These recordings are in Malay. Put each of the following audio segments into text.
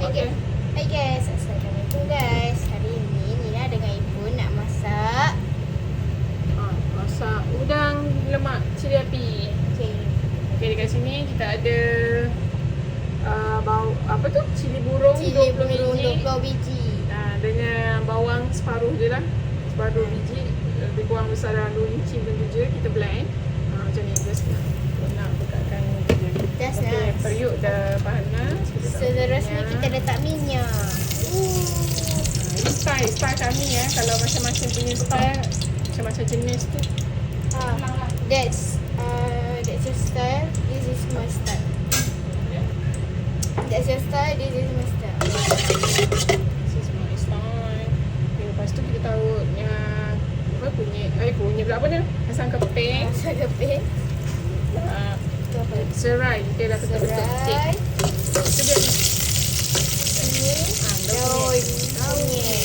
Okay. Hai guys, Assalamualaikum guys. Hari ini Nina dengan Ibu nak masak masak udang lemak cili api. Okay, dekat sini kita ada cili burung 20 biji. Dengan bawang separuh je lah. Separuh biji, lebih kurang besar dalam 2 inci macam tu je. Kita blend macam ni, just nak bekatkan je. Okay, periuk dah panas. Seterusnya kita letak minyak. Ini style kami kalau macam-macam punya style, macam-macam jenis tu. That's your style. This is my style. That's your style. This is my style. This is my style. Okay, lepas tu kita taruh kunyit pula apa dia? Asam keping. Serai. Dia dah betul-betul thick. Itu dia. Daun kunyit.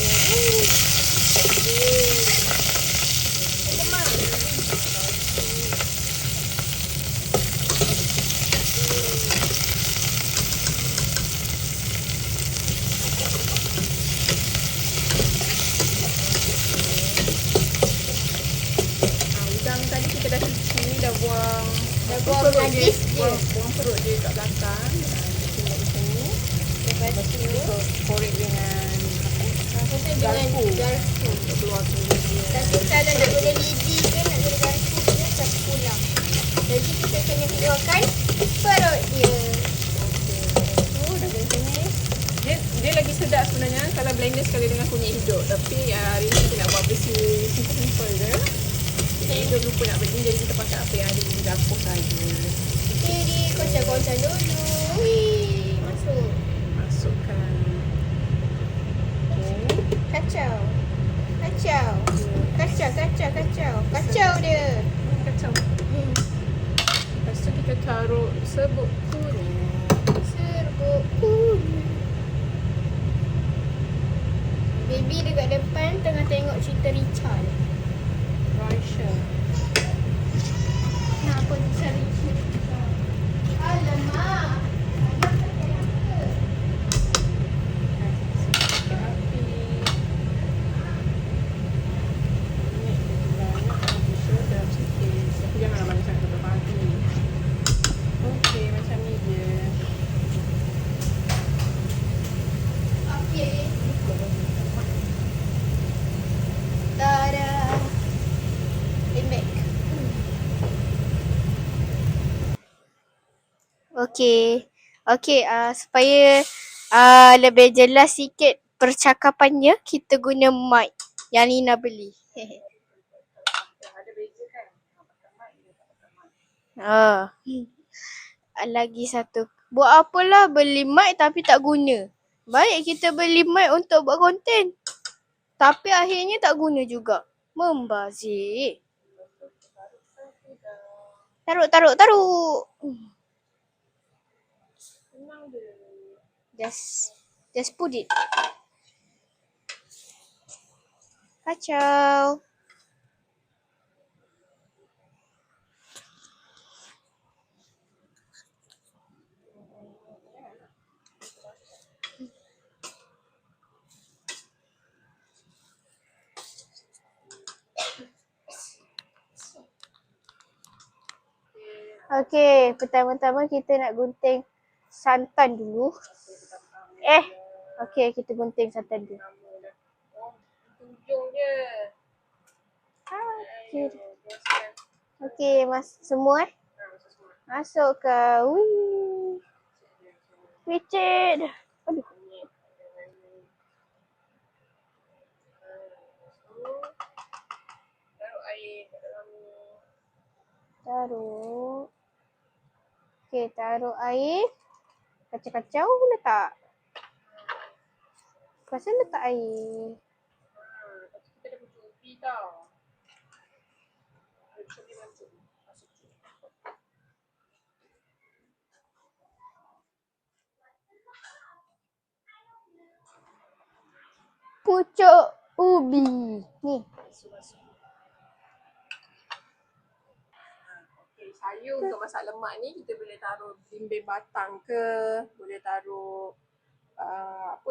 Udang tadi kita dah cuci, dah buang najis dia. Buang perut dia kat belakang. Kita tengok macam ni. Lepas tu kita korek dengan garpu untuk keluarkan dia. Tapi kalau nak guna lidi ke nak guna garpu dia tak pulang. Jadi kita kena keluarkan perut dia. Dah macam ni. Dia lagi sedap sebenarnya kalau blender sekali dengan kunyit hidup. Tapi hari ni kita nak buat versi simple je. Kita hidup lupa nak beli, jadi kita pakai apa yang ada di dapur saja. Jadi kocak-kocak dulu. Masukkan. Kacau dia. Kacau. Lepas tu kita taruh serbuk kunyit. Baby dekat depan tengah tengok cerita Richard. Kenapa cari cerita? Alamak. Okey, supaya lebih jelas sikit percakapannya, kita guna mic yang Nina beli. Lagi satu. Buat apalah beli mic tapi tak guna. Baik kita beli mic untuk buat konten, tapi akhirnya tak guna juga. Membazir. Taruh. Just put it. Kacau. Okey, pertama-tama kita nak gunting santan dulu. Okey, kita gunting santan dulu. Ujung je. Okey, semua masukkan. Richard. Aduh. Taruh air dalam ni. Okey, taruh air. Kacau-kacau letak. Pasal letak air. Kita dah butuh ubi tau. Pucuk ubi. Ni. Sayur untuk masak lemak ni kita boleh taruh bimbing batang ke, boleh taruh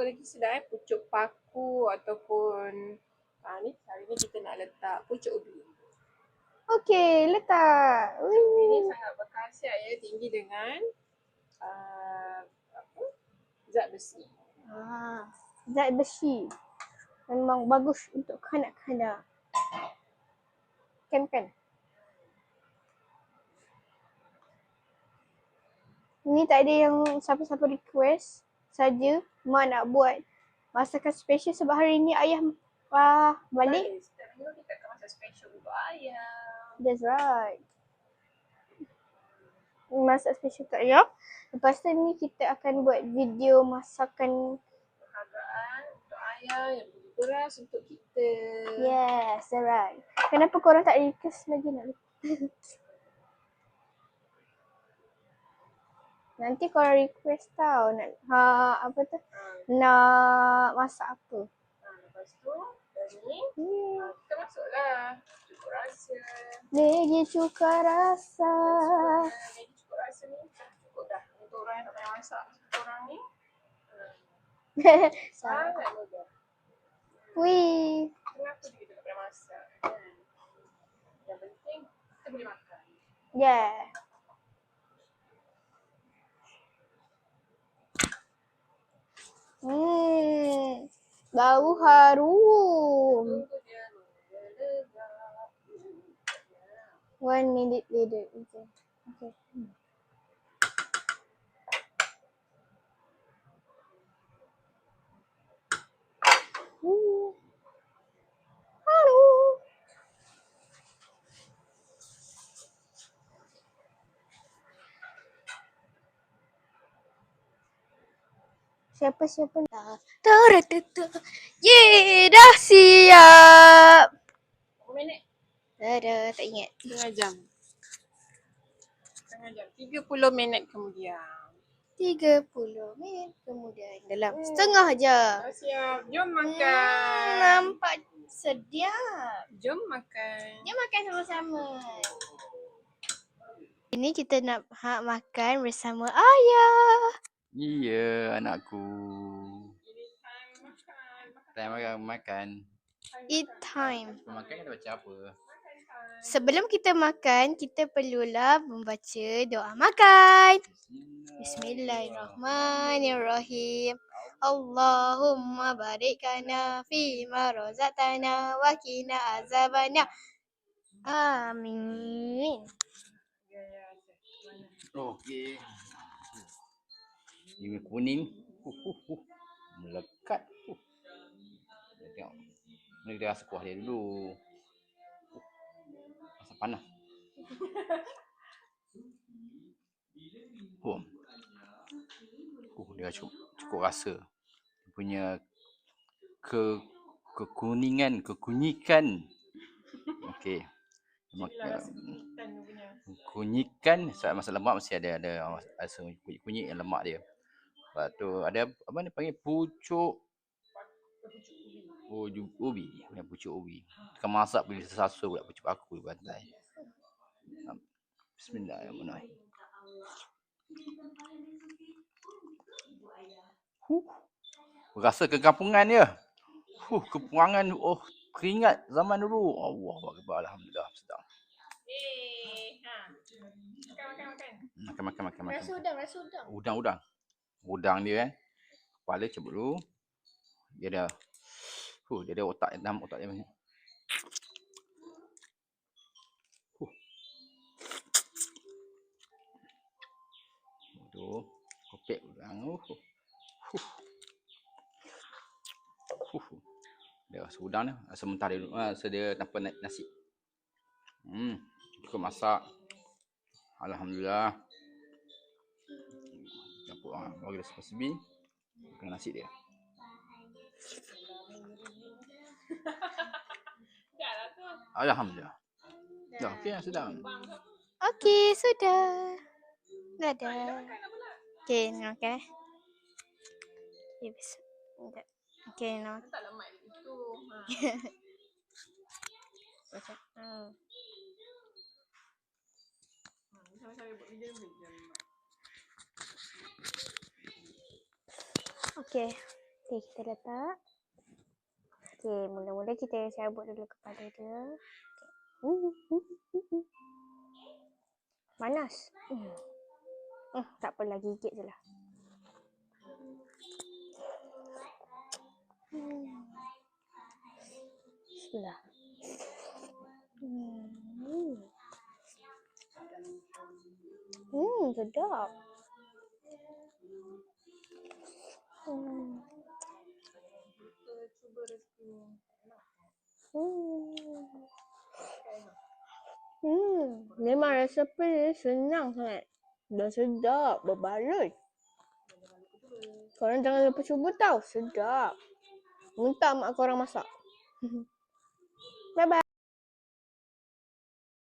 lagi sedap pucuk paku ataupun ni hari ni kita nak letak pucuk ubi. Okey, letak. Ini sangat berkhasiat ya, tinggi dengan zat besi. Zat besi. Memang bagus untuk kanak-kanak. Kan? Ni tak ada yang siapa-siapa request saja. Mak nak buat masakan special sebab hari ni ayah balik. Setiap minggu kita akan masak special untuk ayam. That's right. Masak special untuk ayah. Lepas tu ni kita akan buat video masakan. Penghargaan untuk ayam yang beli beras untuk kita. Yes, that's right. Kenapa korang tak request lagi nak? Nanti korang request tau nak nak masak apa. Lepas tu dari ni kita masuklah cukup rasa. Lagi cuka rasa. Jadi cukup rasa ni cukup dah untuk orang yang tak payah masak. Orang ni sangat mudah. Wih. Kenapa kita tak payah masak kan? Yang penting kita boleh makan. Yeah. Bau harum. 1 minute later. Okay. Harum. Siapa-siapa Yeay, dah siap. Berapa minit? Tak ingat. Setengah jam. 30 minit kemudian. 30 minit kemudian. Dalam setengah jam. Dah siap. Jom makan. Nampak sedap. Jom makan. Jom makan sama-sama. Ini kita nak makan bersama ayah. Iya, anakku. Ini time makan. Time makan. Eat time. Makan kita baca apa? Sebelum kita makan, kita perlulah membaca doa makan. Bismillahirrahmanirrahim. Allahumma barikkana fima razaqtana wa qina azabannar. Amin. Okey. Ini kuning. Melekat. Tengok. Ni dia rasa kuah dia dulu. Rasa panas. Dia cukup rasa. Dia punya kekunyikan. Okey. Kunyikan masa lemak mesti ada rasa kunyit yang lemak dia. Lepas tu ada apa ni panggil pucuk ubi. Pucuk ubi. Kan masak bila sesasul pula pucuk paku di pantai. Bismillahirrahmanirrahim. Rasa kekampungan dia. Kepuangan teringat zaman dulu. Allahuakbar, alhamdulillah sedap. Makan. Rasa udang. Udang dia kan. Kepala cabut dulu. Dia ada otak dalam otak dia banyak. Tu kopek udang. Dia rasa udang ni, rasa mentah dia dulu. Rasa dia tanpa nasi. Cukup masak. Alhamdulillah. Campur bagi dia sepi. Makan nasi dia. Alhamdulillah. Dah okey sedap. Okey, sudah. Dah ada. Okey, nak makan eh. Okey, nak. Tak lemak itu. Macam. Saya buat video Okey. Okay, kita letak. Okay, mula-mula kita cabut dulu kepala dia. Okay. Panas. Tak apalah, gigit je lah. Bismillah. Sedap. Cuba resipi ni. Memang resepi ni senang sangat. Dan sedap, berbaloi. Korang jangan lupa cuba tau, sedap. Minta mak korang masak. Bye-bye.